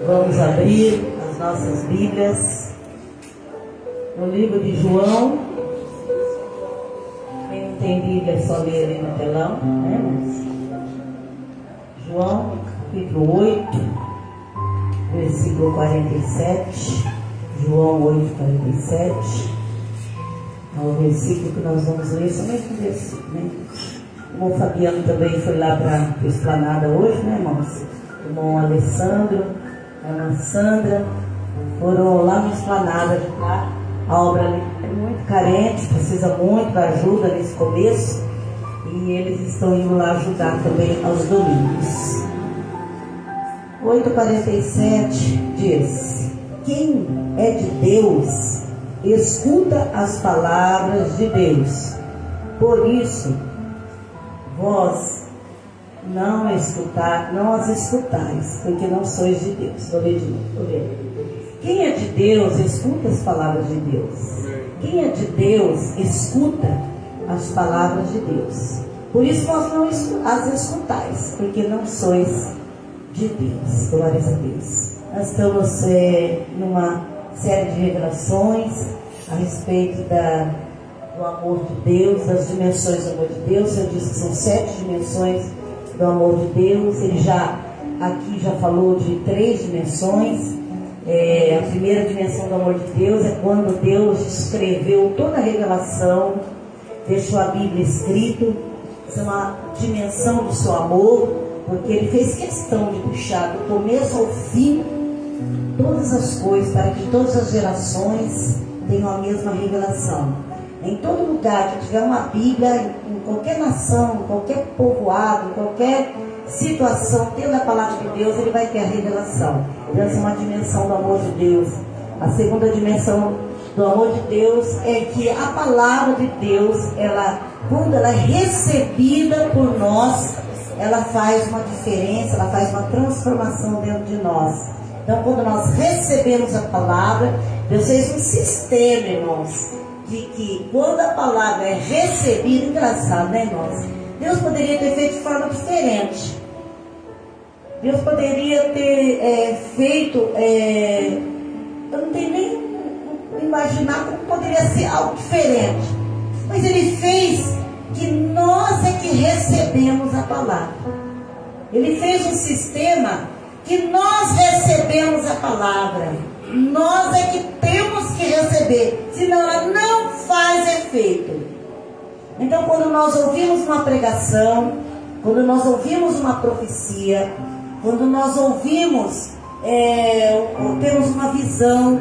Vamos abrir as nossas Bíblias no livro de João. Quem não tem Bíblia é só ler ali no telão, né, irmãos? João, capítulo 8, versículo 47. João 8, 47. É o versículo que nós vamos ler, somente um versículo, né? O irmão Fabiano também foi lá para a Esplanada hoje, né, irmãos? O irmão Alessandro, a irmã Sandra, foram lá na Esplanada. A obra ali é muito carente, precisa muito da ajuda nesse começo, e eles estão indo lá ajudar também aos domingos. 8,47 diz: quem é de Deus escuta as palavras de Deus. Por isso vós não as escutais, porque não sois de Deus. Estou lendo. Quem é de Deus escuta as palavras de Deus. Quem é de Deus escuta as palavras de Deus. Por isso vós não as escutais, porque não sois de Deus. Glórias a Deus. Nós estamos numa série de revelações a respeito do amor de Deus, das dimensões do amor de Deus. Eu disse que são 7 dimensões do amor de Deus. Ele aqui já falou de 3 dimensões. A primeira dimensão do amor de Deus é quando Deus escreveu toda a revelação, deixou a Bíblia escrito. Essa é uma dimensão do seu amor, porque Ele fez questão de puxar do começo ao fim todas as coisas, para que todas as gerações tenham a mesma revelação. Em todo lugar que tiver uma Bíblia, em qualquer nação, em qualquer povoado, em qualquer situação, tendo a palavra de Deus, ele vai ter a revelação. Essa é uma dimensão do amor de Deus. A segunda dimensão do amor de Deus é que a palavra de Deus, quando ela é recebida por nós, ela faz uma diferença, ela faz uma transformação dentro de nós. Então, quando nós recebemos a palavra, Deus fez um sistema, irmãos, de que quando a palavra é recebida, engraçado, né, irmãos? Deus poderia ter feito de forma diferente. Deus poderia ter feito, eu não tenho nem imaginar como poderia ser algo diferente. Mas Ele fez que nós é que recebemos a palavra. Ele fez um sistema que nós recebemos a palavra. Nós é que temos que receber, senão ela não faz efeito. Então, quando nós ouvimos uma pregação, quando nós ouvimos uma profecia, quando nós ouvimos, temos uma visão,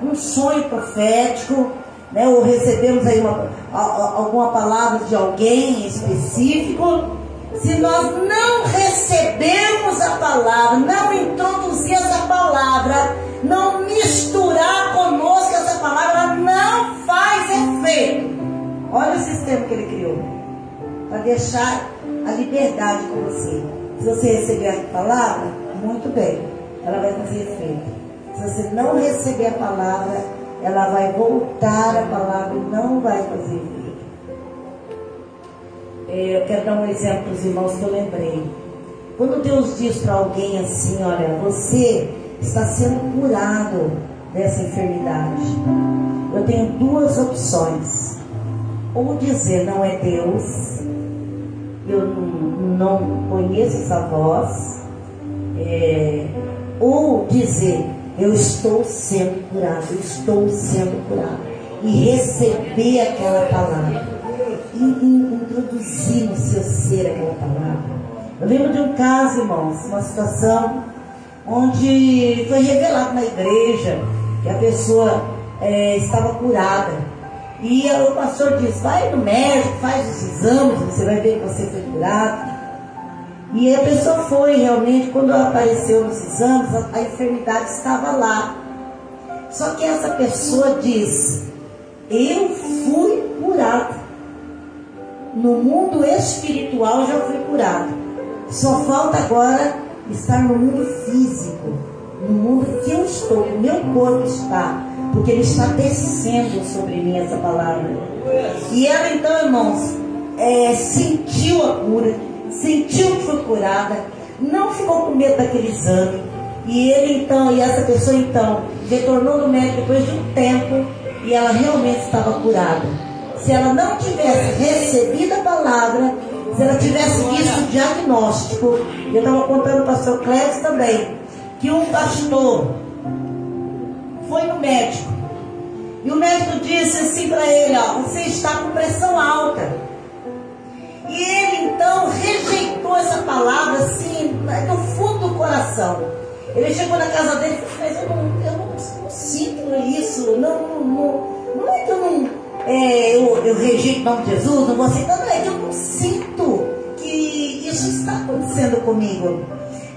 um sonho profético, né, ou recebemos aí alguma palavra de alguém específico, se nós não recebemos a palavra, não introduzir essa palavra, não misturar conosco essa palavra, ela não faz efeito. Olha o sistema que Ele criou para deixar a liberdade com você. Se você receber a palavra, muito bem, ela vai fazer efeito. Se você não receber a palavra, ela vai voltar a palavra e não vai fazer efeito. Eu quero dar um exemplo para os irmãos que eu lembrei. Quando Deus diz para alguém assim: olha, você está sendo curado dessa enfermidade, eu tenho 2 opções. Ou dizer não é Deus, eu não conheço essa voz, ou dizer eu estou sendo curado, eu estou sendo curado, e receber aquela palavra, e introduzir no seu ser aquela palavra. Eu lembro de um caso, irmãos, uma situação onde foi revelado na igreja que a pessoa estava curada. E o pastor disse: vai no médico, faz os exames, você vai ver que você foi curado. E a pessoa foi realmente. Quando apareceu nos exames, a enfermidade estava lá. Só que essa pessoa diz: eu fui curado. No mundo espiritual já fui curado. Só falta agora estar no mundo físico, no mundo que eu estou, o meu corpo está, porque Ele está descendo sobre mim essa palavra. E ela então, irmãos, sentiu a cura, sentiu que foi curada, não ficou com medo daquele exame, E ele então, e essa pessoa então, retornou no médico depois de um tempo e ela realmente estava curada. Se ela não tivesse recebido a palavra, se ela tivesse visto o diagnóstico, eu estava contando para o pastor Clécio também, que um pastor foi no médico e o médico disse assim para ele, ó, você está com pressão alta. E ele então rejeitou essa palavra assim, no fundo do coração. Ele chegou na casa dele e falou, mas eu não sinto isso, não é que eu rejeito o nome de Jesus, não vou aceitar, não é que eu não sinto que isso está acontecendo comigo.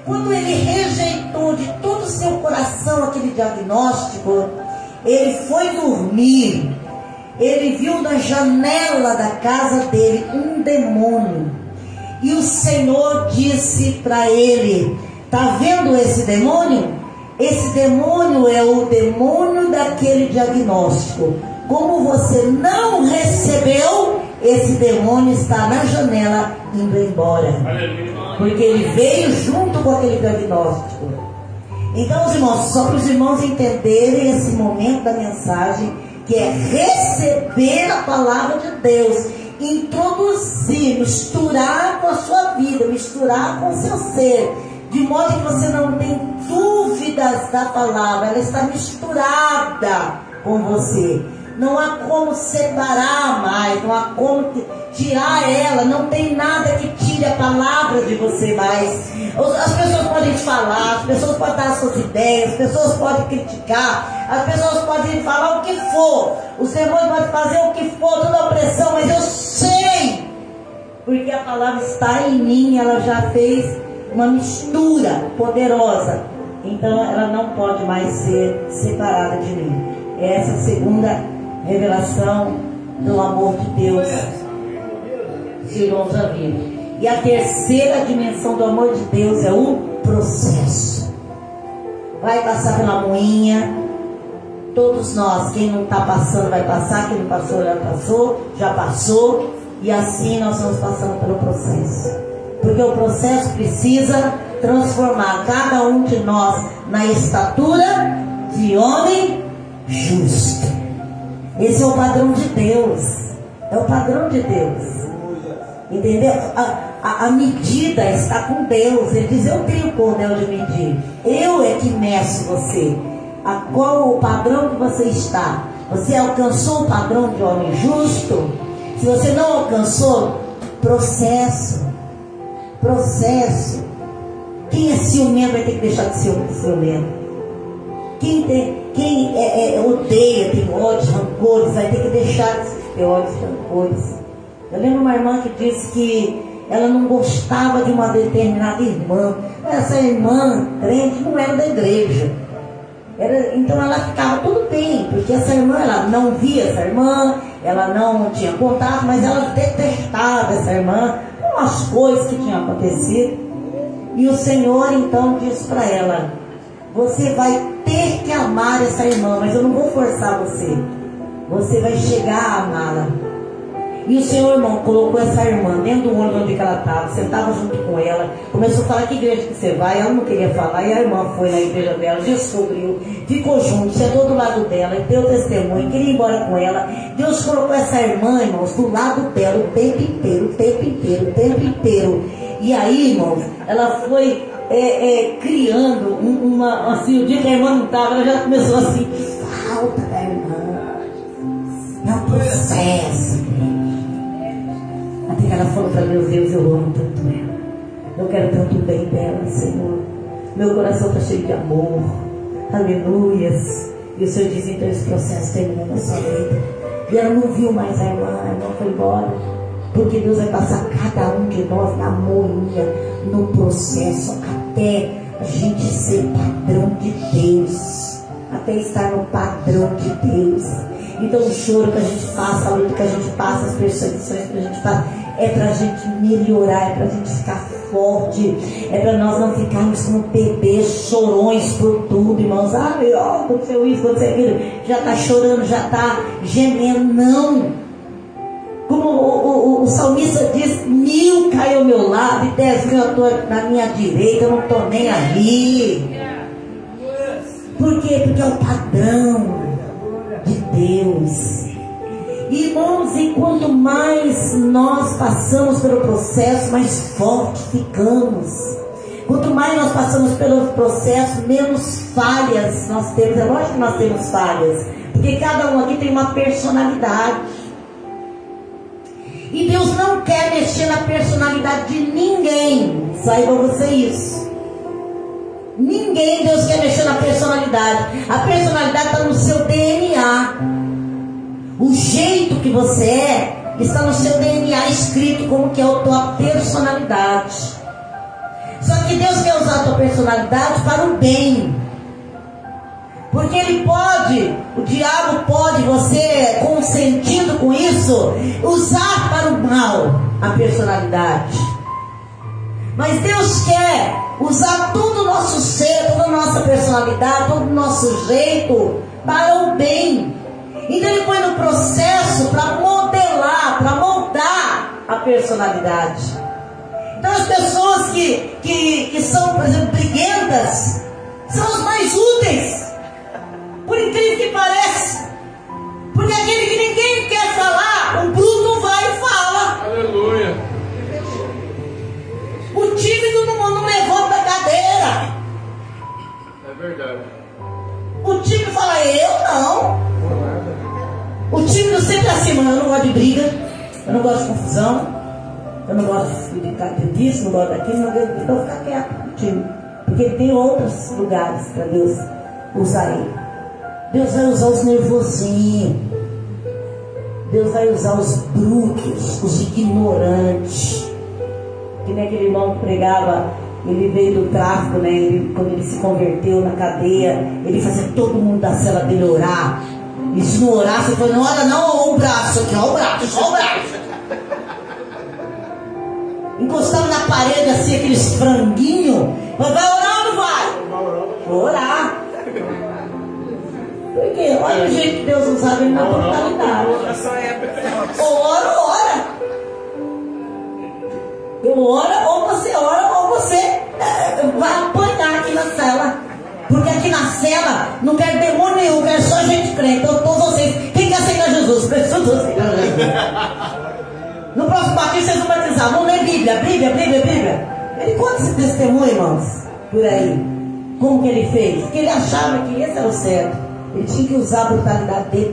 Quando ele rejeitou de todo o seu coração aquele diagnóstico, ele foi dormir. Ele viu na janela da casa dele um demônio. E o Senhor disse para ele, está vendo esse demônio? Esse demônio é o demônio daquele diagnóstico. Como você não recebeu, esse demônio está na janela indo embora. Porque ele veio junto com aquele diagnóstico. Então, os irmãos, só para os irmãos entenderem esse momento da mensagem, que é receber a palavra de Deus, introduzir, misturar com a sua vida, misturar com o seu ser, de modo que você não tem dúvidas da palavra, ela está misturada com você. Não há como separar mais, não há como tirar ela, não tem nada que tire a palavra de você mais. As pessoas podem te falar, as pessoas podem dar as suas ideias, as pessoas podem criticar, as pessoas podem falar o que for, os demônios podem fazer o que for, toda opressão, mas eu sei, porque a palavra está em mim, ela já fez uma mistura poderosa, então ela não pode mais ser separada de mim. Essa é a segunda revelação do amor de Deus, irmãos da vida. E a terceira dimensão do amor de Deus é o processo. Vai passar pela moinha, todos nós, quem não está passando vai passar, quem não passou já passou, e assim nós vamos passando pelo processo, porque o processo precisa transformar cada um de nós na estatura de homem justo. Esse é o padrão de Deus, é o padrão de Deus, entendeu? A medida está com Deus. Ele diz, eu tenho poder de medir, eu é que meço você. Qual o padrão que você está? Você alcançou o padrão de homem justo? Se você não alcançou, processo. Quem é ciumento vai ter que deixar de ser ciumento. Quem odeia, tem ódios, rancores, vai ter que deixar de ter ódios, rancores. Eu lembro uma irmã que disse que ela não gostava de uma determinada irmã. Essa irmã crente não era da igreja. Então ela ficava tudo bem, porque essa irmã, ela não via essa irmã, ela não tinha contato, mas ela detestava essa irmã com as coisas que tinham acontecido. E o Senhor então disse para ela, você vai ter que amar essa irmã, mas eu não vou forçar você. Você vai chegar a amá-la. E o Senhor, irmão, colocou essa irmã dentro do ônibus onde ela estava, sentava junto com ela, começou a falar, que igreja que você vai? Ela não queria falar, e a irmã foi na igreja dela, descobriu, ficou junto, sentou do lado dela, deu testemunho, queria ir embora com ela. Deus colocou essa irmã, irmãos, do lado dela o tempo inteiro. E aí, irmãos, ela foi criando assim, o dia que a irmã não estava, ela já começou assim, falta da irmã, é um processo. Até que ela falou para meu Deus, eu amo tanto ela, eu quero tanto o bem dela, Senhor, meu coração está cheio de amor, aleluias. E o Senhor diz, então esse processo terminou na sua vida. E ela não viu mais a irmã foi embora, porque Deus vai passar cada um de nós na moinha, no processo, até a gente ser padrão de Deus, até estar no padrão de Deus. Então o choro que a gente passa, a luta que a gente passa, as perseguições que a gente passa, é para a gente melhorar, é para a gente ficar forte, é para nós não ficarmos como bebês chorões por tudo, irmãos. Aconteceu isso, aconteceu aquilo, já está chorando, já está gemendo. Não, como o salmista diz, 1000 caiu ao meu lado e 10.000 eu estou na minha direita, eu não estou nem aí. Por quê? Porque é o padrão de Deus. Irmãos, e quanto mais nós passamos pelo processo, mais forte ficamos. Quanto mais nós passamos pelo processo, menos falhas nós temos. É lógico que nós temos falhas, porque cada um aqui tem uma personalidade. E Deus não quer mexer na personalidade de ninguém. Saiba você isso. Ninguém Deus quer mexer na personalidade. A personalidade está no seu DNA. O jeito que você é está no seu DNA escrito como que é a tua personalidade. Só que Deus quer usar a tua personalidade para o bem. Porque Ele pode, o diabo pode, você consentindo com isso, usar para o mal a personalidade. Mas Deus quer usar todo o nosso ser, toda a nossa personalidade, todo o nosso jeito para o bem. Então Ele põe no processo para modelar, para moldar a personalidade. Então as pessoas que são, por exemplo, briguentas, são as mais úteis. Por incrível que pareça. Porque aquele que ninguém quer falar, o bruto vai e fala. Aleluia. O tímido não levanta da cadeira. É verdade. O tímido fala, eu não. O tímido sempre acima, eu não gosto de briga, eu não gosto de confusão, eu não gosto disso, não gosto daquilo, então fica quieto, tímido. Porque ele tem outros lugares para Deus usar ele. Deus vai usar os nervosinhos. Deus vai usar os brutos, os ignorantes. Que nem aquele irmão que pregava, ele veio do tráfico, né? Quando ele se converteu na cadeia, ele fazia todo mundo da cela dele orar. E se não orasse, ele falou, não ora não, ó o braço aqui, ó o braço, só o braço. Encostava na parede assim, aqueles franguinhos. Vai orar ou não vai? Vou orar. Porque olha o jeito que Deus usava ele na totalidade. Ou ora. Eu oro, ou você ora, ou você vai apanhar aqui na cela. Porque aqui na cela não quero demônio nenhum, quero só gente crente. Então todos vocês, quem quer aceitar Jesus? Todos aceitar Jesus. No próximo batismo vocês vão batizar. Vão ler Bíblia. Ele conta esse testemunho, irmãos, por aí. Como que ele fez? Porque ele achava que esse era o certo. Ele tinha que usar a brutalidade dele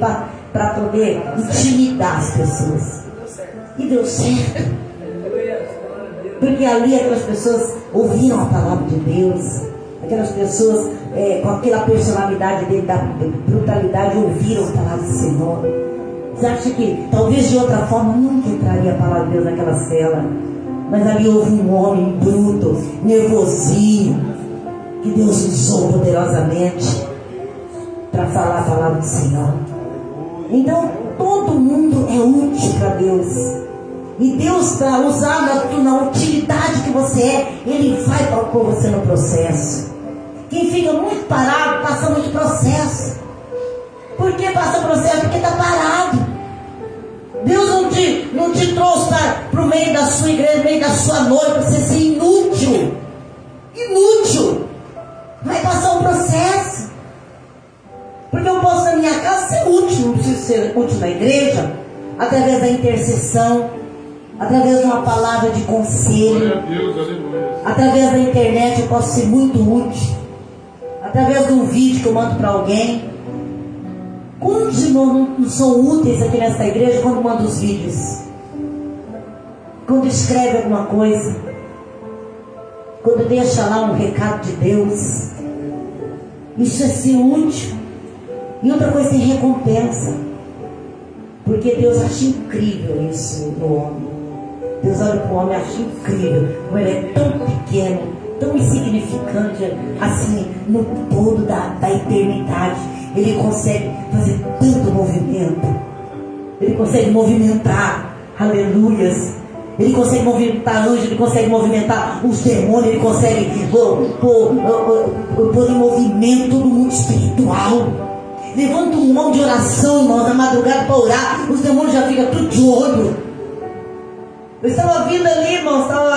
para poder intimidar as pessoas. E deu certo. Porque ali aquelas pessoas ouviram a palavra de Deus. Aquelas pessoas com aquela personalidade dele, da brutalidade, ouviram a palavra do Senhor. Você acha que talvez de outra forma nunca entraria a palavra de Deus naquela cela? Mas ali houve um homem bruto, nervosinho, que Deus usou poderosamente para falar a palavra do Senhor. Então todo mundo é útil para Deus. E Deus, para usar na utilidade que você é, Ele vai pôr você no processo. Quem fica muito parado passa muito processo. Por que passa processo? Porque está parado. Deus não te trouxe para o meio da sua igreja, no meio da sua noiva, para você ser inútil. Inútil. Vai passar um processo. Porque eu posso na minha casa ser útil, não preciso ser útil na igreja, através da intercessão, através de uma palavra de conselho. Glória a Deus, aleluia. Através da internet eu posso ser muito útil. Através de um vídeo que eu mando para alguém. Quantos irmãos não são úteis aqui nessa igreja quando manda os vídeos? Quando escreve alguma coisa? Quando deixa lá um recado de Deus? Isso é ser útil. E outra coisa, tem recompensa. Porque Deus acha incrível isso no homem. Deus olha para o homem e acha incrível como ele é tão pequeno, tão insignificante, assim, no todo da eternidade. Ele consegue fazer tanto movimento. Ele consegue movimentar, aleluias. Ele consegue movimentar anjos, ele consegue movimentar os demônios, ele consegue pôr em movimento todo mundo espiritual. Levanta um mão de oração, irmãos, na madrugada para orar, os demônios já ficam tudo de olho. Eu estava vindo ali, irmãos, estava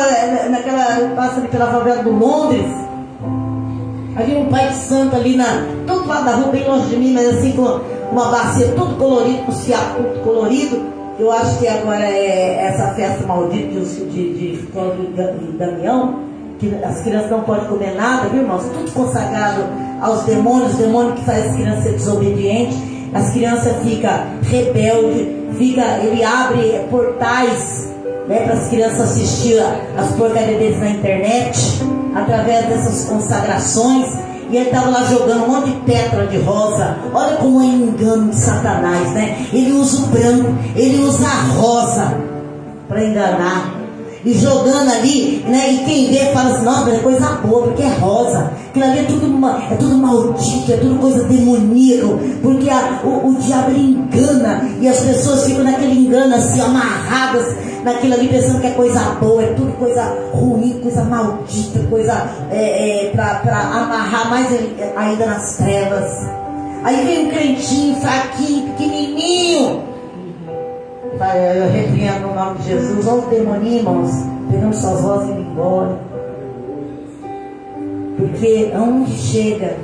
naquela, passa ali pela favela do Londres, Havia um pai de santo ali do outro lado da rua, bem longe de mim, mas assim com uma bacia tudo colorido, com fiapo tudo colorido. Eu acho que agora é essa festa maldita de Flávio e Damião, que as crianças não podem comer nada, viu, irmãos? Tudo consagrado aos demônios, demônio que faz as crianças ser desobedientes, as crianças ficam rebeldes, ele abre portais, né, para as crianças assistir as porcarias deles na internet, através dessas consagrações. E ele estava lá jogando um monte de pétala de rosa. Olha como é engano de Satanás, né? Ele usa o branco, ele usa a rosa para enganar. E jogando ali, né? E quem vê fala assim, nossa, é coisa boa, porque é rosa. Aquilo ali é tudo maldito, é tudo coisa demoníaca. Porque o diabo ele engana. E as pessoas ficam naquele engano assim, amarradas naquilo ali, pensando que é coisa boa, é tudo coisa ruim, coisa maldita, coisa para amarrar mais ainda nas trevas. Aí vem um crentinho, fraquinho, pequenininho. Eu repreendo no nome de Jesus. Olha o demoninho, irmãos, pegando suas rosas e indo embora. Porque aonde chega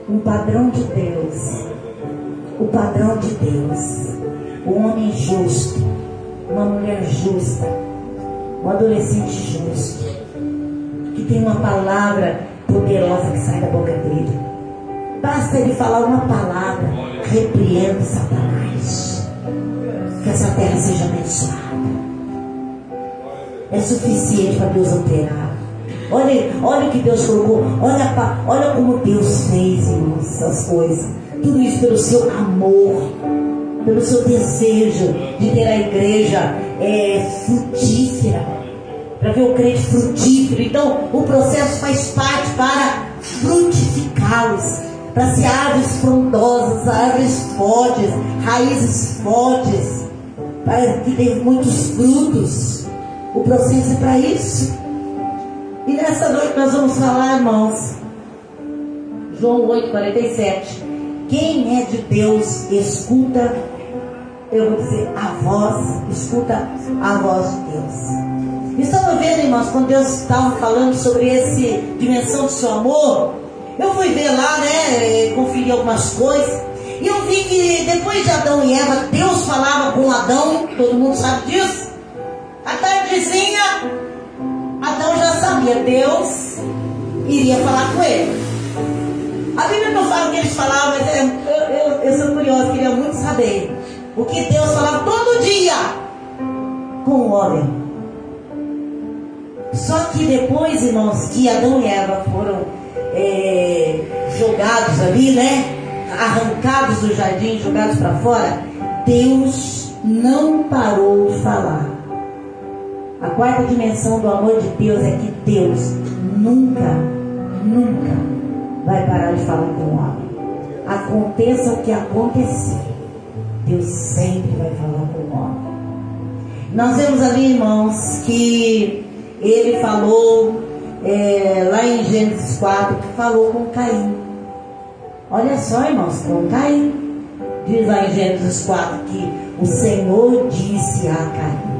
um padrão de Deus, o padrão de Deus, o homem justo, uma mulher justa, um adolescente justo, que tem uma palavra poderosa que sai da boca dele. Basta ele falar uma palavra, repreende Satanás. Que essa terra seja abençoada. É suficiente para Deus operar. Olha o que Deus colocou. Olha como Deus fez, irmãos, essas coisas. Tudo isso pelo seu amor, pelo seu desejo de ter a igreja frutífera, para ver o crente frutífero. Então o processo faz parte para frutificá-los, para ser árvores frondosas, árvores fortes, raízes fortes, para que dê muitos frutos. O processo é para isso. E nessa noite nós vamos falar, irmãos, João 8,47. Quem é de Deus escuta, eu vou dizer, escuta a voz de Deus. Estava vendo, irmãos, quando Deus estava falando sobre essa dimensão do seu amor, eu fui ver lá, né, conferir algumas coisas, e eu vi que depois de Adão e Eva, Deus falava com Adão, todo mundo sabe disso. A tardezinha, Adão já sabia, Deus iria falar com ele. A Bíblia não fala o que eles falavam, mas eu sou curiosa, queria muito saber o que Deus falava todo dia com o homem. Só que depois, irmãos, que Adão e Eva foram jogados ali, né? Arrancados do jardim, jogados para fora, Deus não parou de falar. A quarta dimensão do amor de Deus é que Deus nunca vai parar de falar com o homem. Aconteça o que acontecer, Deus sempre vai falar com o homem. Nós vemos ali, irmãos, que ele falou lá em Gênesis 4, que falou com Caim. Olha só, irmãos, com Caim. Diz lá em Gênesis 4 que o Senhor disse a Caim.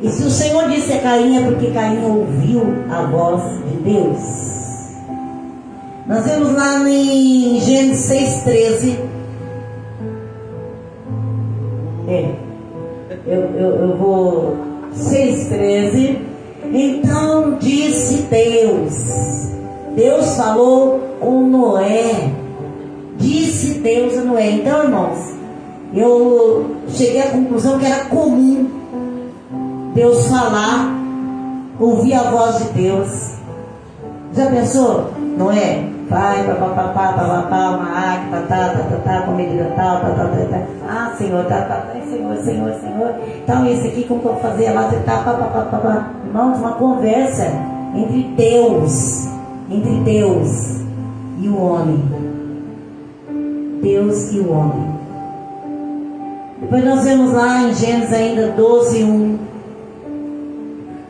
E se o Senhor disse a Caim, é porque Caim ouviu a voz de Deus. Nós vemos lá em Gênesis 6,13. Eu vou 6,13. Então disse Deus falou com Noé. Disse Deus a Noé. Então, irmãos, eu cheguei à conclusão que era comum Deus falar, ouvir a voz de Deus. Já pensou? Noé? Pai, papapá, uma água, comida tal. Ah, Senhor, Senhor. Então, esse aqui, como que eu vou fazer? Lá, papapá. Irmãos, uma conversa entre Deus e o homem. Deus e o homem. Depois nós vemos lá em Gênesis ainda 12:1.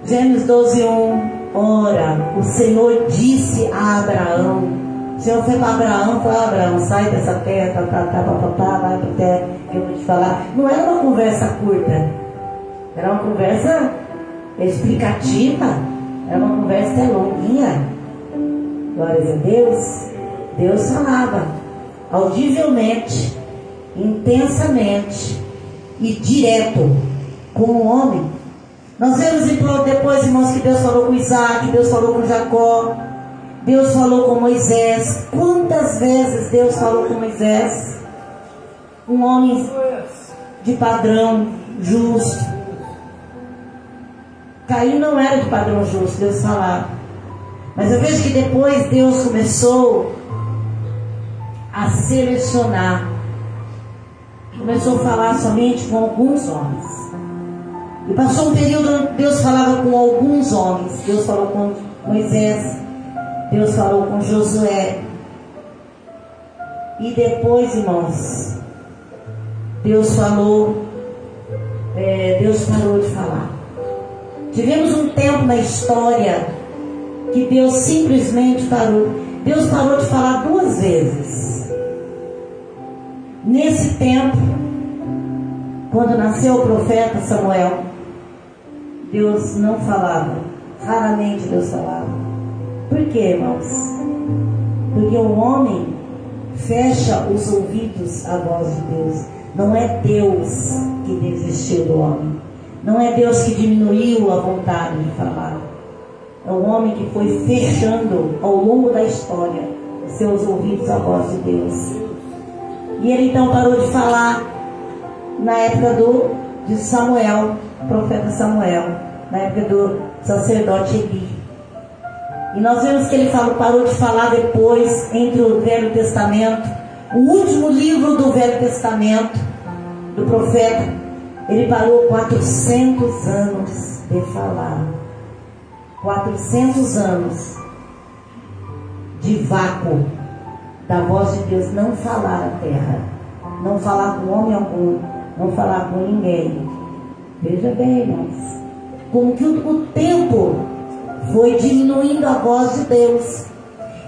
Gênesis 12:1. Ora, o Senhor disse a Abraão. O Senhor foi para Abraão, falou: Abraão, sai dessa terra, vai para a terra que eu vou te falar. Não era uma conversa curta, era uma conversa explicativa, era uma conversa longuinha. Glórias a Deus. Deus falava audivelmente, intensamente e direto com o homem. Nós vemos depois, irmãos, que Deus falou com Isaac, Deus falou com Jacó, Deus falou com Moisés. Quantas vezes Deus falou com Moisés? Um homem de padrão justo. Caim não era de padrão justo, Deus falava. Mas eu vejo que depois Deus começou a selecionar. Começou a falar somente com alguns homens. E passou um período onde Deus falava com alguns homens. Deus falou com Moisés, Deus falou com Josué. E depois, irmãos, Deus parou de falar. Tivemos um tempo na história que Deus simplesmente parou. Deus parou de falar 2 vezes. Nesse tempo, quando nasceu o profeta Samuel, Deus não falava. Raramente Deus falava. Por quê, irmãos? Porque o homem fecha os ouvidos à voz de Deus. Não é Deus que desistiu do homem. Não é Deus que diminuiu a vontade de falar. É o homem que foi fechando ao longo da história os seus ouvidos à voz de Deus. E ele então parou de falar na época de Samuel, profeta Samuel, na época do sacerdote Eli. E nós vemos que ele parou de falar depois, entre o Velho Testamento, o último livro do Velho Testamento, do profeta. Ele parou 400 anos de falar. 400 anos de vácuo da voz de Deus, não falar à terra, não falar com homem algum, não falar com ninguém. Veja bem, irmãos, como que o tempo foi diminuindo a voz de Deus.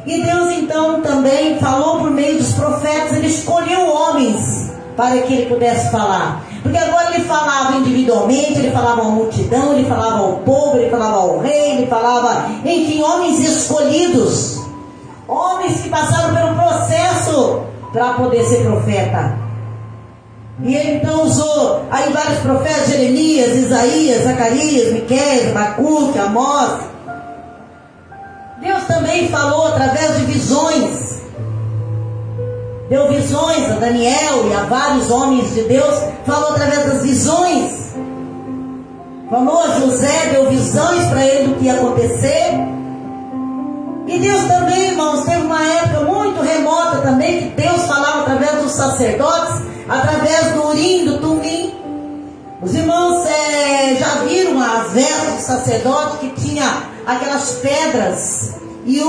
E Deus então também falou por meio dos profetas. Ele escolheu homens para que ele pudesse falar. Porque agora ele falava individualmente, ele falava à multidão, ele falava ao povo, ele falava ao rei, ele falava, enfim, homens escolhidos. Homens que passaram pelo processo para poder ser profeta. E ele então usou aí vários profetas: Jeremias, Isaías, Zacarias, Miqueias, Abacuque, Amós. Deus também falou através de visões. Deu visões a Daniel e a vários homens de Deus. Falou através das visões. Falou a José, deu visões para ele do que ia acontecer. E Deus também, irmãos, teve uma época muito remota também que Deus falava através dos sacerdotes, através do Urim, do Tumim. Os irmãos já viram as vestes do sacerdote que tinha aquelas pedras e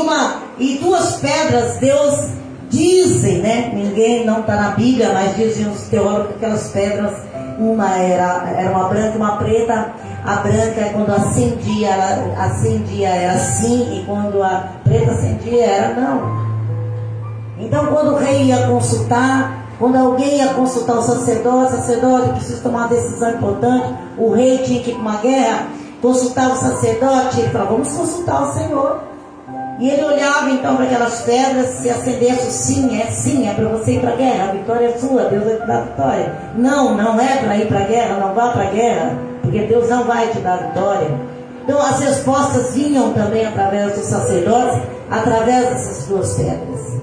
2 pedras. Deus dizem, né? Ninguém não está na Bíblia, mas dizem os teólogos que aquelas pedras, uma era uma branca e uma preta. A branca, quando acendia, ela acendia, era assim, e quando a preta acendia, era não. Então, quando o rei ia consultar, quando alguém ia consultar o sacerdote precisa tomar uma decisão importante, o rei tinha que ir para uma guerra, consultar o sacerdote, ele falava, vamos consultar o Senhor. E ele olhava então para aquelas pedras, se acendesse sim, é para você ir para a guerra, a vitória é sua, Deus vai te dar a vitória. Não é para ir para a guerra, não vá para a guerra, porque Deus não vai te dar a vitória. Então as respostas vinham também através dos sacerdotes, através dessas 2 pedras.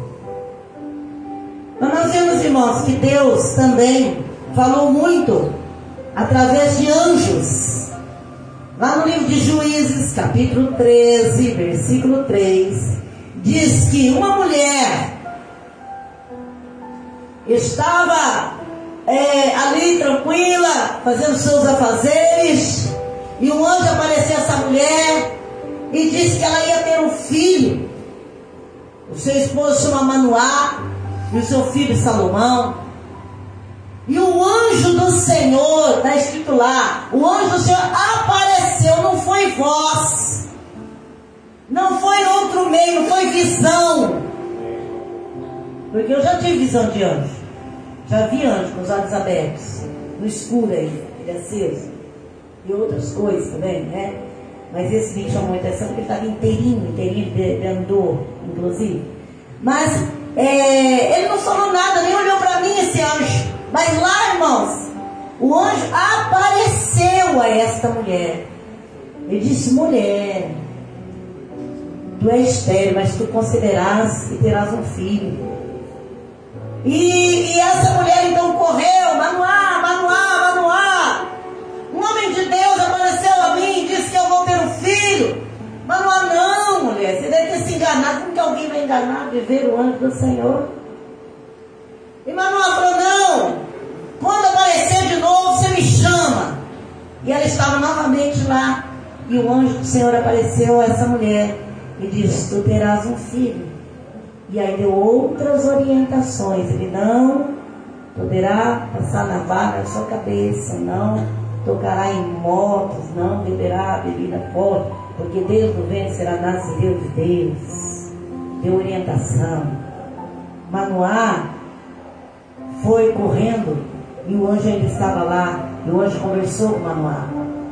Mas nós vemos, irmãos, que Deus também falou muito através de anjos. Lá no livro de Juízes, capítulo 13, versículo 3, diz que uma mulher estava ali tranquila, fazendo seus afazeres, e um anjo apareceu a essa mulher e disse que ela ia ter um filho. O seu esposo chama Manoá e o seu filho Salomão. E o anjo do Senhor, está escrito lá, o anjo do Senhor apareceu, não foi voz, não foi outro meio, não foi visão. Porque eu já tive visão de anjo, já vi anjo com os olhos abertos, no escuro aí, ele aceso, e outras coisas também, né? Mas esse me chamou a atenção porque ele estava inteirinho, ele andou. inclusive. Mas ele não falou nada, nem olhou para mim esse anjo. Mas lá, irmãos, o anjo apareceu a esta mulher. Ele disse: mulher, tu és estéril, mas tu considerarás que terás um filho. E essa mulher então correu: Manoá, Manoá, Manoá. Um homem de Deus apareceu a mim e disse que eu vou ter um filho. Manoá: não, mulher, você deve ter se enganado. Como que alguém vai enganar, viver o anjo do Senhor? E Manoá falou: não, quando aparecer de novo, você me chama. E ela estava novamente lá. E o anjo do Senhor apareceu a essa mulher e disse: tu terás um filho. E aí deu outras orientações. Ele não poderá passar navalha na sua cabeça, não tocará em mortos, não beberá bebida forte, porque Deus do ventre será nascido de Deus. Deu orientação. Manoá foi correndo e o anjo ainda estava lá. E o anjo conversou com Manoá,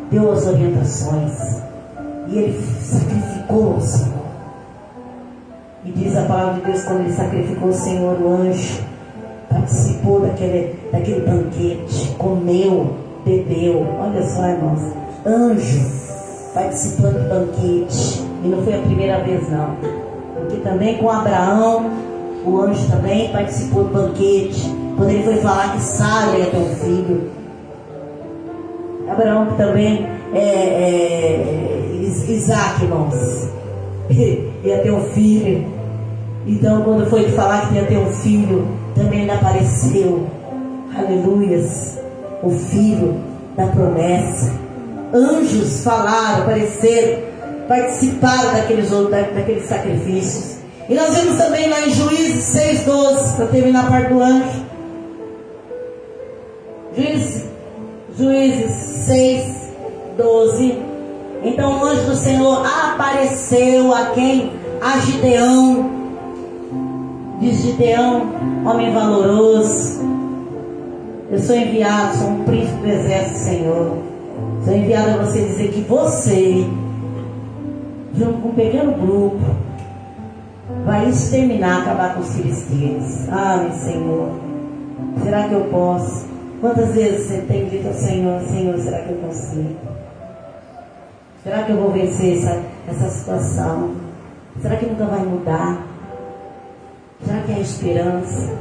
deu as orientações, e ele sacrificou o Senhor. E diz a palavra de Deus: quando ele sacrificou o Senhor, o anjo participou daquele banquete, comeu, bebeu. Olha só, irmãos, anjo participando do banquete. E não foi a primeira vez, não, porque também com Abraão, o anjo também participou do banquete, quando ele foi falar que Sara ia ter um filho. Abraão também, Isaac, irmãos, ia ter um filho. Então quando foi falar que ia ter um filho, também ele apareceu, aleluias, o filho da promessa. Anjos falaram, apareceram, participaram daqueles sacrifícios. E nós vemos também lá em Juízes 6:12, para terminar a parte do anjo. Juízes 6:12. Então o anjo do Senhor apareceu a quem? A Gideão. Diz Gideão, homem valoroso: eu sou enviado, sou um príncipe do exército do Senhor. Sou enviado a você dizer que você, junto com um pequeno grupo, vai exterminar, acabar com os filisteus. Meu Senhor, será que eu posso? Quantas vezes você tem dito ao Senhor: Senhor, será que eu consigo? Será que eu vou vencer essa situação? Será que nunca vai mudar? Será que há esperança?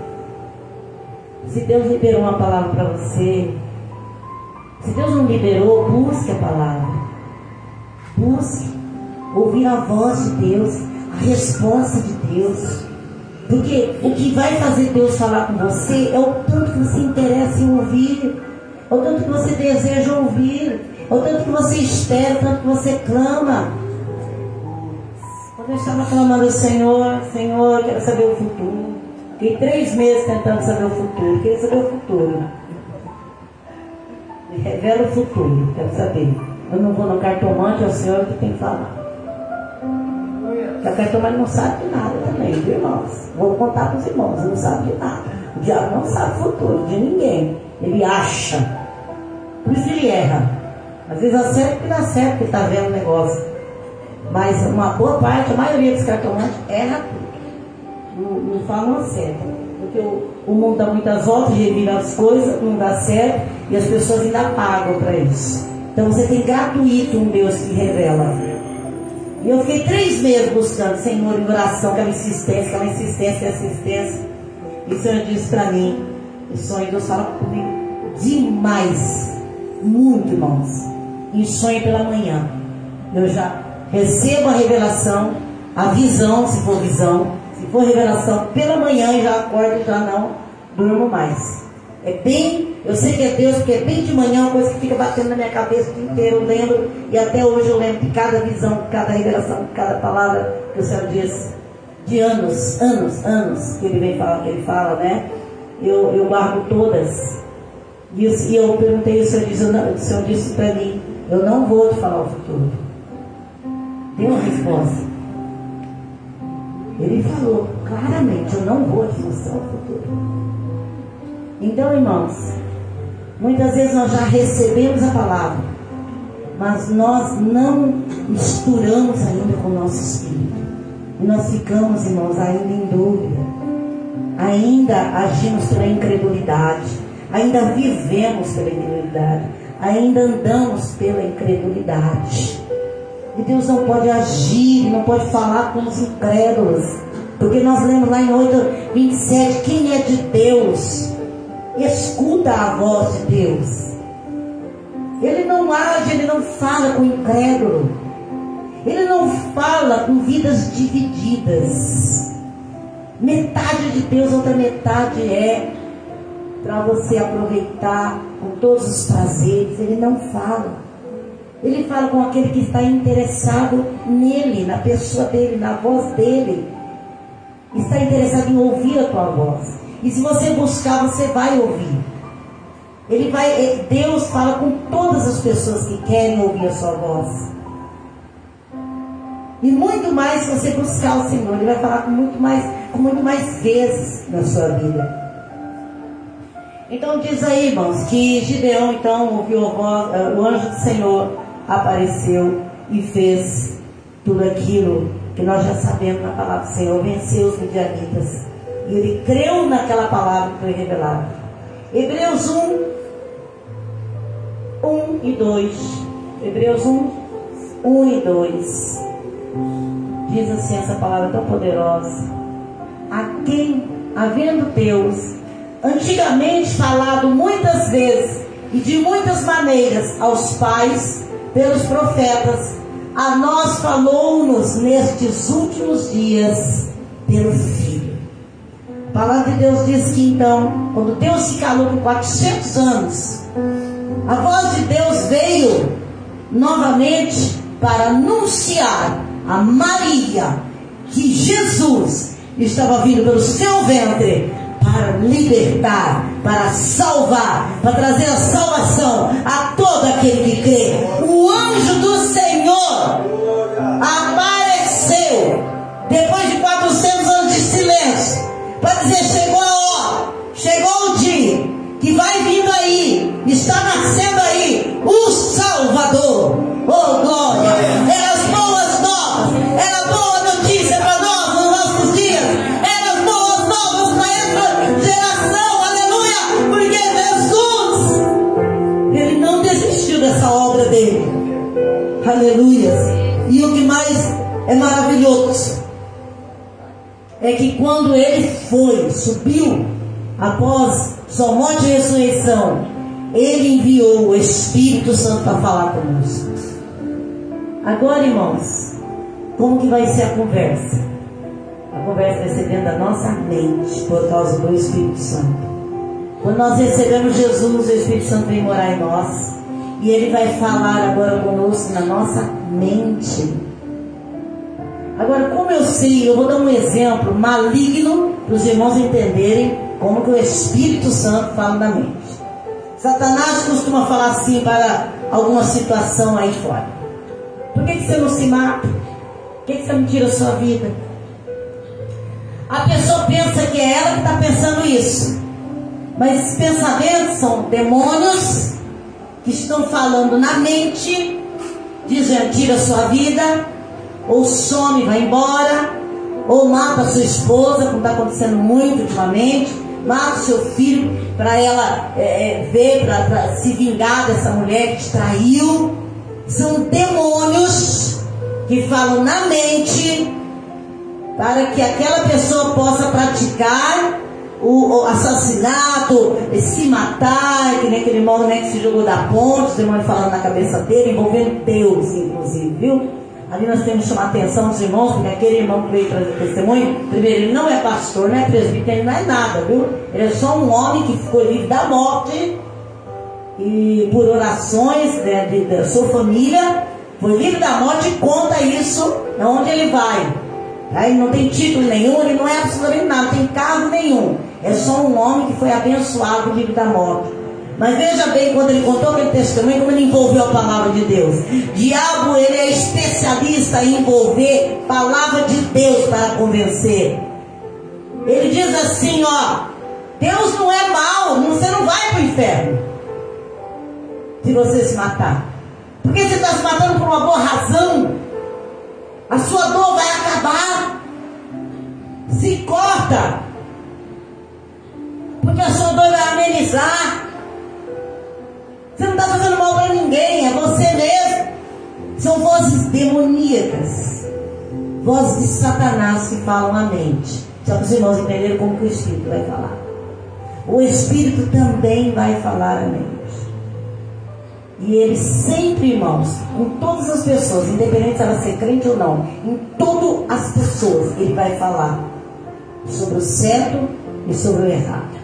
Se Deus liberou uma palavra para você, se Deus não liberou, busque a palavra. Busque ouvir a voz de Deus, a resposta de Deus. Porque o que vai fazer Deus falar com você é o tanto que você interessa em ouvir, é o tanto que você deseja ouvir, é o tanto que você espera, o tanto que você clama. Quando eu estava clamando ao Senhor: Senhor, eu quero saber o futuro. Fiquei 3 meses tentando saber o futuro, queria saber o futuro. Me revela o futuro, quero saber. Eu não vou no cartomante, é o Senhor que tem que falar. Porque a cartomante não sabe de nada também, viu, irmãos? Vou contar para os irmãos, não sabe de nada. O diabo não sabe o futuro de ninguém. Ele acha. Por isso ele erra. Às vezes acerta porque não acerta, porque está vendo o negócio. Mas uma boa parte, a maioria dos cartomantes erra tudo. Não falam acerta. Porque o mundo dá muitas voltas, revira as coisas, não dá certo, e as pessoas ainda pagam para isso. Então você tem gratuito um Deus que revela. E eu fiquei 3 meses buscando, Senhor, em oração, aquela insistência. E o Senhor disse para mim, o sonho, Deus fala comigo demais, muito, irmãos. Em sonho pela manhã, eu já recebo a revelação, a visão, se for visão. Se for revelação pela manhã, eu já acordo e já não durmo mais. Eu sei que é Deus, porque é bem de manhã, uma coisa que fica batendo na minha cabeça o dia inteiro. Eu lembro, e até hoje eu lembro de cada visão, de cada revelação, de cada palavra que o Senhor diz, de anos que ele vem falar, que ele fala, né? Eu guardo todas. E eu perguntei, o Senhor disse para mim: eu não vou te falar o futuro. Deu uma resposta. Ele falou claramente: eu não vou te mostrar o futuro. Então, irmãos, muitas vezes nós já recebemos a palavra, mas nós não misturamos ainda com o nosso espírito. E nós ficamos, irmãos, ainda em dúvida. Ainda agimos pela incredulidade. Ainda vivemos pela incredulidade. Ainda andamos pela incredulidade. E Deus não pode agir, não pode falar com os incrédulos. Porque nós lemos lá em 8:27, quem é de Deus, escuta a voz de Deus. Ele não age, ele não fala com o incrédulo. Ele não fala com vidas divididas. Metade de Deus, outra metade é para você aproveitar com todos os prazeres. Ele não fala. Ele fala com aquele que está interessado nele, na pessoa dele, na voz dele. Está interessado em ouvir a tua voz. E se você buscar, você vai ouvir. Deus fala com todas as pessoas que querem ouvir a sua voz. E muito mais se você buscar o Senhor. Ele vai falar com muito mais vezes na sua vida. Então diz aí, irmãos, que Gideão então ouviu a voz, o anjo do Senhor apareceu e fez tudo aquilo que nós já sabemos na palavra do Senhor. Venceu os midianitas. E ele creu naquela palavra que foi revelada. Hebreus 1 e 2. Hebreus 1 e 2. Diz assim essa palavra tão poderosa: a quem, havendo Deus antigamente falado muitas vezes e de muitas maneiras aos pais pelos profetas, a nós falou-nos nestes últimos dias pelo Filho. A palavra de Deus diz que então, quando Deus se calou por 400 anos, a voz de Deus veio novamente para anunciar a Maria que Jesus estava vindo pelo seu ventre para libertar, para salvar, para trazer a salvação a todo aquele que crê. O anjo do Senhor apareceu depois de 400 anos de silêncio para dizer: chegou a hora, chegou o dia, que vai vindo aí, está nascendo aí o Salvador. Oh glória! Era as boas novas, era a boa notícia para nós nos nossos dias, era as boas novas para essa geração, aleluia, porque Jesus, ele não desistiu dessa obra dele, aleluia. E o que mais é maravilhoso é que quando ele subiu após sua morte e ressurreição, ele enviou o Espírito Santo para falar conosco. Agora, irmãos, como que vai ser a conversa? A conversa vai ser dentro da nossa mente, por causa do Espírito Santo. Quando nós recebemos Jesus, o Espírito Santo vem morar em nós, e ele vai falar agora conosco na nossa mente. Agora, como eu sei, eu vou dar um exemplo maligno para os irmãos entenderem como que o Espírito Santo fala na mente. Satanás costuma falar assim para alguma situação aí fora: por que você não se mata? Por que você não tira a sua vida? A pessoa pensa que é ela que está pensando isso, mas esses pensamentos são demônios que estão falando na mente, dizendo: tira a sua vida, ou some, vai embora, ou mata a sua esposa, como está acontecendo muito ultimamente, mata o seu filho para ela ver, para se vingar dessa mulher que te traiu. São demônios que falam na mente para que aquela pessoa possa praticar o assassinato, se matar, que nem aquele irmão, né, que se jogou da ponte, os irmãos falando na cabeça dele, envolvendo Deus, inclusive, viu? Ali nós temos que chamar a atenção dos irmãos, porque aquele irmão que veio trazer testemunho, primeiro, ele não é pastor, não é presbítero, ele não é nada, viu? Ele é só um homem que ficou livre da morte, e por orações da sua família, foi livre da morte, e conta isso aonde ele vai. Ele não tem título nenhum, ele não é absolutamente nada, não tem cargo nenhum. É só um homem que foi abençoado, livre da morte. Mas veja bem, quando ele contou aquele testemunho, como ele envolveu a palavra de Deus. Diabo, ele é especialista em envolver palavra de Deus para convencer. Ele diz assim, ó: Deus não é mau, você não vai para o inferno se você se matar. Porque você está se matando por uma boa razão. A sua dor vai acabar. Se corta. Porque a sua dor vai amenizar. Você não está fazendo mal para ninguém, é você mesmo. São vozes demoníacas, vozes de Satanás que falam à mente. Só para os irmãos entenderem como que o Espírito vai falar. O Espírito também vai falar à mente. E ele sempre, irmãos, com todas as pessoas, independente se ela ser crente ou não, em todas as pessoas, ele vai falar sobre o certo e sobre o errado.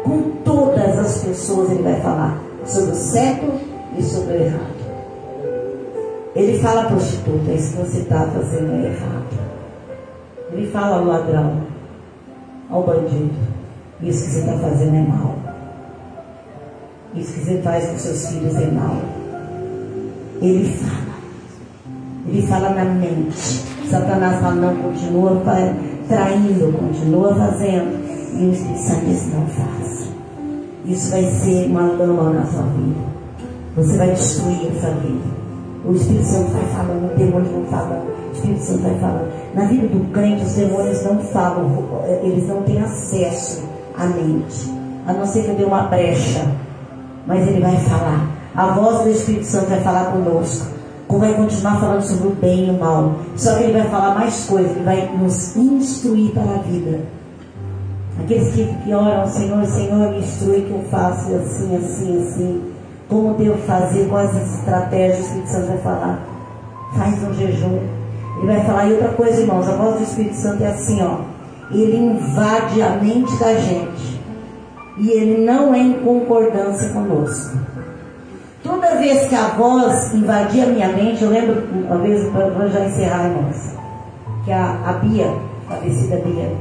Com todas as pessoas ele vai falar sobre o certo e sobre o errado. Ele fala à prostituta, isso que você está fazendo é errado. Ele fala ao ladrão, ao bandido, isso que você está fazendo é mal. Isso que você faz com seus filhos é mal. Ele fala na mente. Satanás fala, não, continua traindo, continua fazendo. E o Espírito Santo diz, não faça. Isso vai ser uma lama na sua vida. Você vai destruir essa vida. O Espírito Santo vai falando, o demônio não fala. O Espírito Santo vai falando. Na vida do crente, os demônios não falam, eles não têm acesso à mente, a não ser que dê uma brecha. Mas ele vai falar. A voz do Espírito Santo vai falar conosco. Vai continuar falando sobre o bem e o mal. Só que ele vai falar mais coisas. Ele vai nos instruir para a vida. Aqueles que oram, Senhor, Senhor, me instrui que eu faço assim, assim, assim. Como devo fazer, quais as estratégias. O Espírito Santo vai falar. Faz um jejum. Ele vai falar. E outra coisa, irmãos, a voz do Espírito Santo é assim, ó. Ele invade a mente da gente. E ele não é em concordância conosco. Toda vez que a voz invadia a minha mente, eu lembro, uma vez, vou já encerrar, irmãos, que a Bia, a falecida Bia,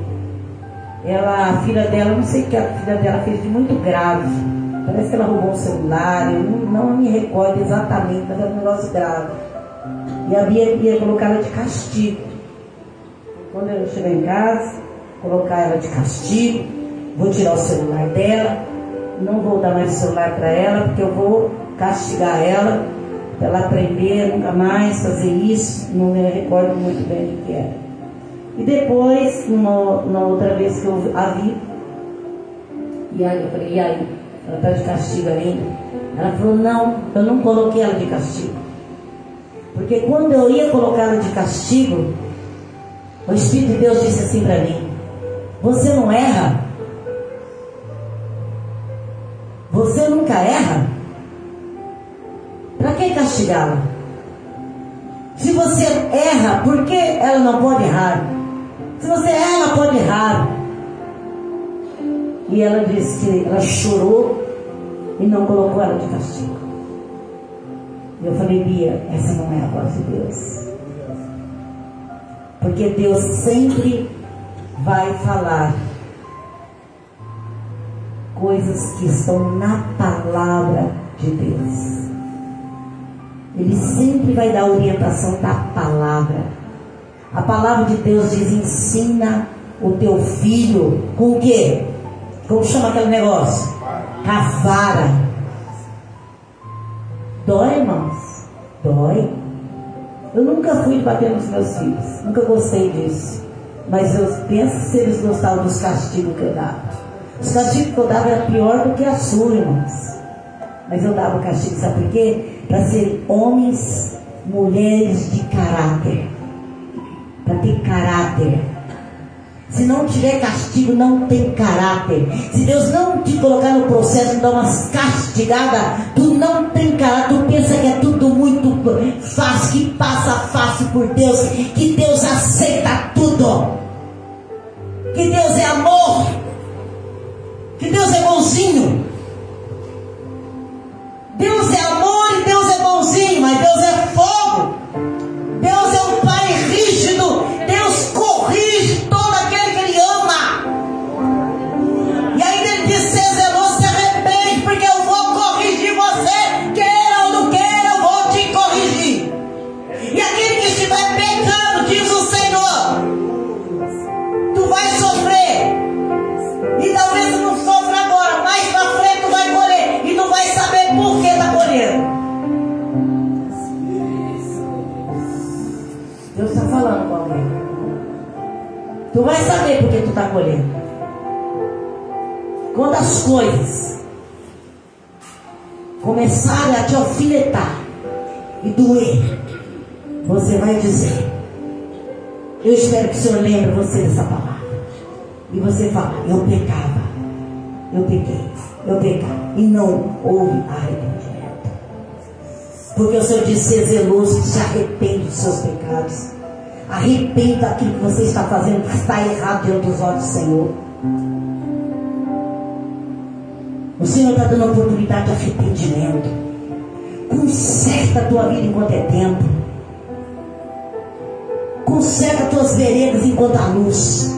a filha dela, não sei o que a filha dela fez de muito grave. Parece que ela roubou um celular, eu não me recordo exatamente, mas era um negócio grave. E a Bia ia colocar ela de castigo. Quando eu chegar em casa, colocar ela de castigo. Vou tirar o celular dela, não vou dar mais o celular para ela, porque eu vou castigar ela, para ela aprender nunca mais fazer isso. Não me recordo muito bem o que era. E depois, na outra vez que eu a vi, e aí eu falei, e aí? Ela está de castigo ainda? Ela falou, não, eu não coloquei ela de castigo. Porque quando eu ia colocar ela de castigo, o Espírito de Deus disse assim para mim, você não erra? Você nunca erra? Para que castigá-la? Se você erra, por que ela não pode errar? Se você erra, ela pode errar. E ela disse que ela chorou e não colocou ela de castigo. E eu falei, Bia, essa não é a voz de Deus. Porque Deus sempre vai falar coisas que estão na palavra de Deus. Ele sempre vai dar orientação da palavra. A palavra de Deus diz, ensina o teu filho com o quê? Como chama aquele negócio? A vara. Dói, irmãos? Dói. Eu nunca fui bater nos meus filhos, nunca gostei disso. Mas eu penso se eles gostavam dos castigos que eu dava. Os castigos que eu dava eram pior do que a sua, irmãos. Mas eu dava castigo, sabe por quê? Para ser homens, mulheres de caráter. Para ter caráter. Se não tiver castigo, não tem caráter. Se Deus não te colocar no processo, dar umas castigadas, tu não tem caráter. Tu pensa que é tudo muito fácil, que passa fácil por Deus, que Deus aceita tudo, que Deus é amor, que Deus é bonzinho. Deus é amor e Deus é bonzinho, mas Deus é fogo. Deus é um pai rígido. Deus corrige todo aquele que Ele ama. E aí Ele diz, ser zeloso, se arrepende, porque eu vou corrigir você. Queira ou não queira, eu vou te corrigir. E aquele que estiver pecando, diz o Senhor, tu vai sofrer. E talvez não sofra agora, mais pra frente está colhendo. Quando as coisas começarem a te alfinetar e doer, você vai dizer: eu espero que o Senhor lembre você dessa palavra. E você fala: eu pecava, eu pequei, eu pecava, e não houve arrependimento. Porque o Senhor disse: ser zeloso, que se arrepende dos seus pecados. Arrependa daquilo que você está fazendo, que está errado diante dos olhos do Senhor. O Senhor está dando oportunidade de arrependimento. Conserta a tua vida enquanto é tempo. Conserta as tuas veredas enquanto há luz.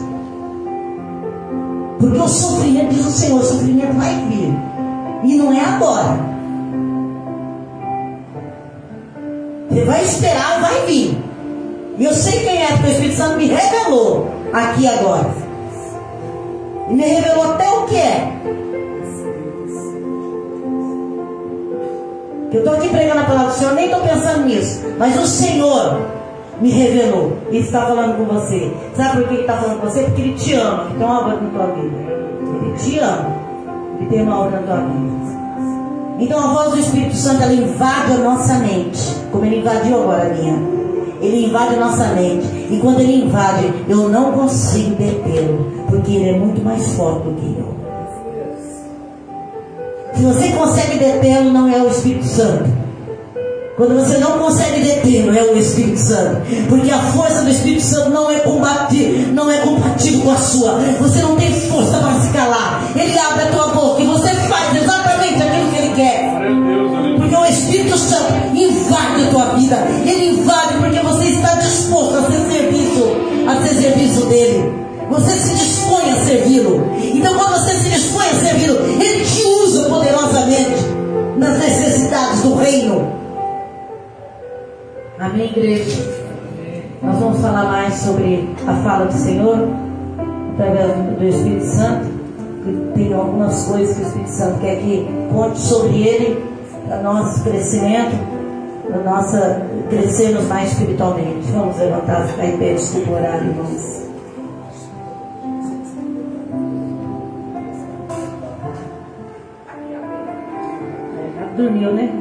Porque o sofrimento, diz o Senhor, o sofrimento vai vir. E não é agora. Você vai esperar, vai vir. E eu sei quem é, porque o Espírito Santo me revelou aqui agora. E me revelou até o que é. Eu estou aqui pregando a palavra do Senhor, nem estou pensando nisso. Mas o Senhor me revelou e está falando com você. Sabe por que Ele está falando com você? Porque Ele te ama. Ele tem uma obra na tua vida. Ele te ama. Ele tem uma obra na tua vida. Então a voz do Espírito Santo, ela invade a nossa mente, como Ele invadiu agora a minha. Ele invade a nossa mente. E quando Ele invade, eu não consigo detê-lo, porque Ele é muito mais forte do que eu. Se você consegue detê-lo, não é o Espírito Santo. Quando você não consegue detê-lo, é o Espírito Santo. Porque a força do Espírito Santo não é compatível com a sua. Você não tem força para se calar. Ele abre a tua boca e você faz exatamente aquilo que Ele quer. Porque o Espírito Santo invade a tua vida. Ele invade porque você está disposto a ser serviço dele. Você se dispõe a servi-lo. Então quando você se dispõe a servi-lo, Ele te usa poderosamente nas necessidades do reino. Amém, igreja? Nós vamos falar mais sobre a fala do Senhor através do Espírito Santo. Tem algumas coisas que o Espírito Santo quer que conte sobre ele, para nosso crescimento, para nossa crescermos mais espiritualmente. Vamos levantar, ficar em pé, desculpa o horário, irmãos. Dormiu, né?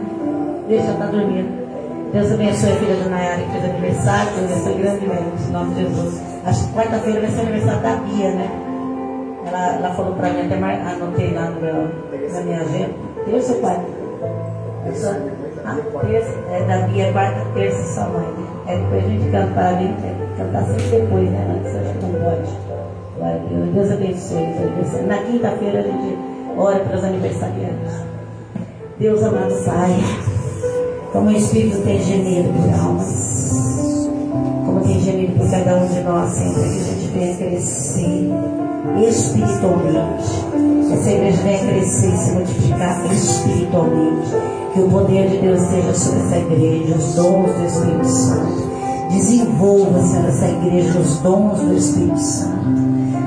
Deixa estar dormindo. Deus abençoe a filha da Nayara que fez aniversário. Deus abençoe grandemente, em nome de Jesus. Acho que quarta-feira vai ser aniversário da Bia, né? Ela falou pra mim, até anotei lá na minha agenda. Terça ou quarta? Terça. Da Bia, quarta, terça, sua mãe. Depois a gente cantar ali, cantar sempre depois, né? Antes acho que não pode. Deus abençoe os aniversários. Na quinta-feira a gente ora para os aniversariantes. Deus amado Pai, como o Espírito tem gemido por almas, como tem gemido por cada um de nós, sempre que a gente venha crescer espiritualmente, essa igreja venha crescer e se multiplicar espiritualmente, que o poder de Deus esteja sobre essa igreja, os dons do Espírito Santo. Desenvolva, Senhor, essa igreja, os dons do Espírito Santo.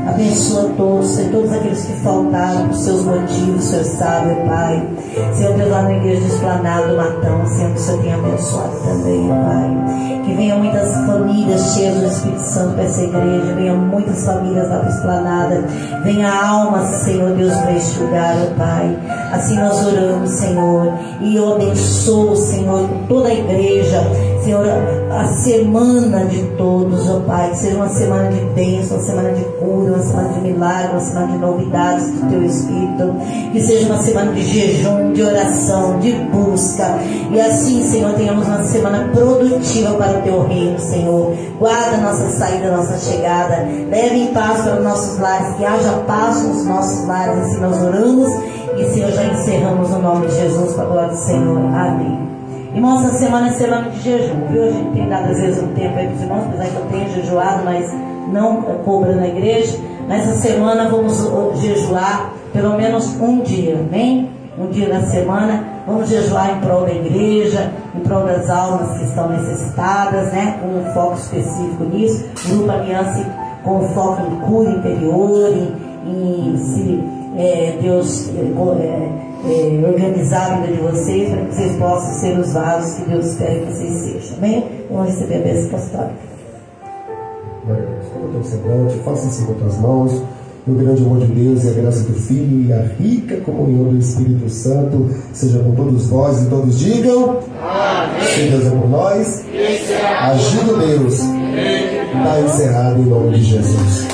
Abençoa todos aqueles que faltaram por seus motivos, Senhor sabe, Pai. Senhor Deus, lá na igreja do Esplanado do Matão, Senhor, que o Senhor tenha abençoado também, Pai. Que venham muitas famílias cheias do Espírito Santo para essa igreja, venham muitas famílias lá para a Esplanada, venha almas, Senhor Deus, para este lugar, Pai. Assim nós oramos, Senhor, e eu abençoo, Senhor, toda a igreja, Senhor, a semana de todos, ó Pai, que seja uma semana de bênção, uma semana de cura, uma semana de milagre, uma semana de novidades do Teu Espírito, que seja uma semana de jejum, de oração, de busca, e assim, Senhor, tenhamos uma semana produtiva para o Teu reino, Senhor. Guarda a nossa saída, a nossa chegada, leve em paz para os nossos lares, que haja paz nos nossos lares, assim nós oramos, e Senhor, já encerramos no nome de Jesus, para a glória do Senhor. Amém. Irmãos, essa semana é semana de jejum, viu? A gente tem dado às vezes um tempo aí para os irmãos, apesar que eu tenho jejuado, mas não cobra na igreja. Nessa semana vamos jejuar pelo menos um dia, amém? Um dia na semana, vamos jejuar em prol da igreja, em prol das almas que estão necessitadas, né? Com um foco específico nisso. Grupo Aliança com foco em cura interior, em se Deus organizar a vida de vocês, para que vocês possam ser os vasos que Deus espera que vocês sejam, amém? Vamos receber a bênção apostólica. Glória a Deus. Como teu semblante, faça isso com tuas mãos. O grande amor de Deus e a graça do Filho e a rica comunhão do Espírito Santo seja com todos vós e todos digam amém. Se Deus é por nós, agindo Deus, está encerrado em nome de Jesus.